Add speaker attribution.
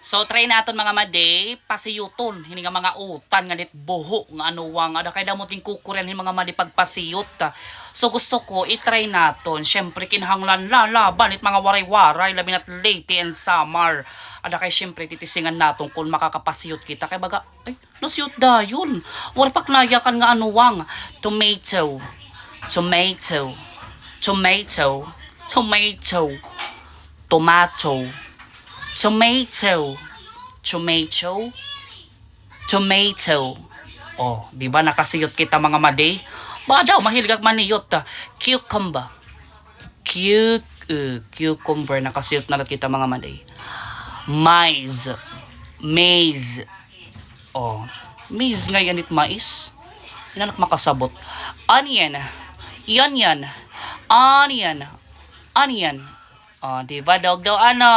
Speaker 1: So try naton mga madi pasiyuton hini nga mga utan nga dit buho nga anuwang ada kay damoting kukuryan hini mga madi pagpasiyot. So gusto ko i-try naton. Syempre kinahanglan laban it mga waray-waray labi nat late and summer. Ada kay syempre titisingan naton kung makakapasiyot kita kay baga ay nasiyot dayon. Wala paklayakan nga anuwang tomato, tomato, tomato, tomato, tomato, tomato, tomato, tomato. Oh, di ba nakasiyot kita mga madi? Ba daw mahilig kag maniyot. Cucumber. Cucumber nakasiyot na kita mga madi. Maize. Maize. Oh, maize nga yanit mais. Inanak makasabot. Onion. Yan. Onion. Onion. Oh, di ba daw ano?